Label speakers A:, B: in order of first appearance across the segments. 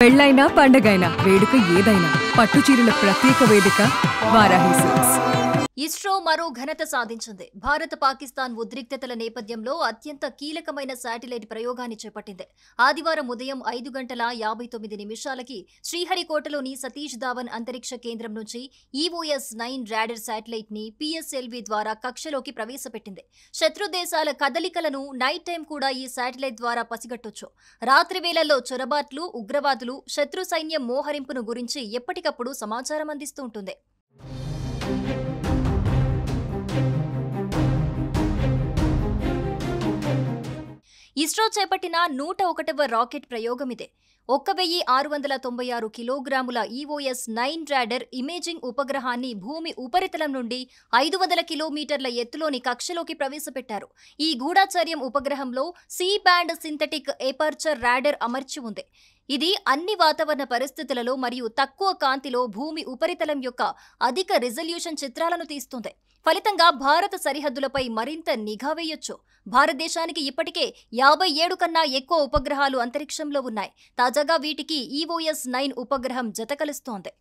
A: పెళ్ళైనా పండగైనా వేడుక ఏదైనా పట్టుచీరల ప్రత్యేక వేదిక వారాహి సిల్క్స్.
B: ఇస్రో మరో ఘనత సాధించింది. భారత్ పాకిస్తాన్ ఉద్రిక్తతల నేపథ్యంలో అత్యంత కీలకమైన శాటిలైట్ ప్రయోగాన్ని చేపట్టింది. ఆదివారం ఉదయం 5:59 శ్రీహరికోటలోని సతీష్ ధావన్ అంతరిక్ష కేంద్రం నుంచి EOS-9 రాడర్ శాటిలైట్ ని PSLV ద్వారా కక్షలోకి ప్రవేశపెట్టింది. శత్రు దేశాల కదలికలను నైట్ టైం కూడా ఈ శాటిలైట్ ద్వారా పసిగట్టొచ్చు. రాత్రి వేళల్లో చొరబాట్లు, ఉగ్రవాదులు, శత్రు సైన్యం మోహరింపును గురించి ఎప్పటికప్పుడు సమాచారం అందిస్తూ ఉంటుంది. ఇస్రో చేపట్టిన 101వ రాకెట్ ప్రయోగమిదే. 1696 కిలోగ్రాముల EOS-9 రాడర్ ఇమేజింగ్ ఉపగ్రహాన్ని భూమి ఉపరితలం నుండి 500 కిలోమీటర్ల ఎత్తులోని కక్షలోకి ప్రవేశపెట్టారు. ఈ గూఢాచర్యం ఉపగ్రహంలో C band synthetic aperture radar అమర్చి ఉంది. ఇది అన్ని వాతావరణ పరిస్థితులలో మరియు తక్కువ కాంతిలో భూమి ఉపరితలం యొక్క అధిక రిజల్యూషన్ చిత్రాలను తీస్తుంది. ఫలితంగా భారత సరిహద్దులపై మరింత నిఘా వేయొచ్చు. భారతదేశానికి ఇప్పటికే 57 కన్నా ఎక్కువ ఉపగ్రహాలు అంతరిక్షంలో ఉన్నాయి. తాజాగా వీటికి EOS-9 ఉపగ్రహం జతకలుస్తోంది.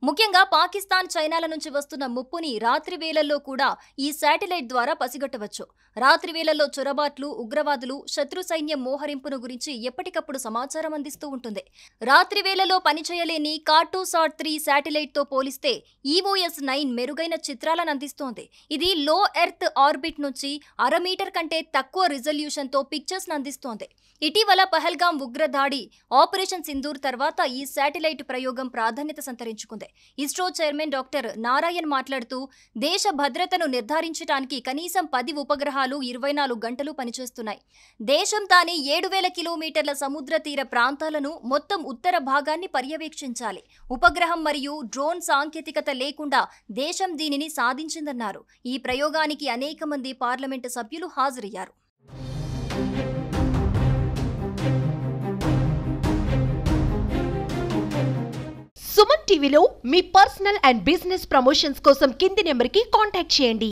B: ముఖ్యంగా పాకిస్తాన్, చైనాల నుంచి వస్తున్న ముప్పుని రాత్రి వేళల్లో కూడా ఈ శాటిలైట్ ద్వారా పసిగట్టవచ్చు. రాత్రి వేళల్లో చొరబాట్లు, ఉగ్రవాదులు, శత్రు సైన్యం మోహరింపును గురించి ఎప్పటికప్పుడు సమాచారం అందిస్తూ ఉంటుంది. రాత్రి వేళల్లో పనిచేయలేని కార్టోసాట్-3 శాటిలైట్ తో పోలిస్తే EOS-9 మెరుగైన చిత్రాలను అందిస్తోంది. ఇది లో ఎర్త్ ఆర్బిట్ నుంచి 1/2 మీటర్ కంటే తక్కువ రిజల్యూషన్ తో పిక్చర్స్ అందిస్తోంది. ఇటీవల పహల్గాం ఉగ్రదాడి, ఆపరేషన్ సింధూర్ తర్వాత ఈ శాటిలైట్ ప్రయోగం ప్రాధాన్యత సంతరించుకుంది. ఇస్రో చైర్మన్ డాక్టర్ నారాయణ్ మాట్లాడుతూ, దేశ భద్రతను నిర్ధారించడానికి కనీసం 10 ఉపగ్రహాలు 24 గంటలు పనిచేస్తున్నాయి. దేశం తానే 7000 కిలోమీటర్ల సముద్ర తీర ప్రాంతాలను, మొత్తం ఉత్తర భాగాన్ని పర్యవేక్షించాలి. ఉపగ్రహం మరియు డ్రోన్ సాంకేతికత లేకుండా దేశం దీనిని సాధించిందన్నారు. ఈ ప్రయోగానికి అనేక మంది పార్లమెంటు సభ్యులు హాజరయ్యారు.
C: సుమన్ టీవీలో మీ పర్సనల్ అండ్ బిజినెస్ ప్రమోషన్స్ కోసం కింది నెంబర్కి కాంటాక్ట్ చేయండి.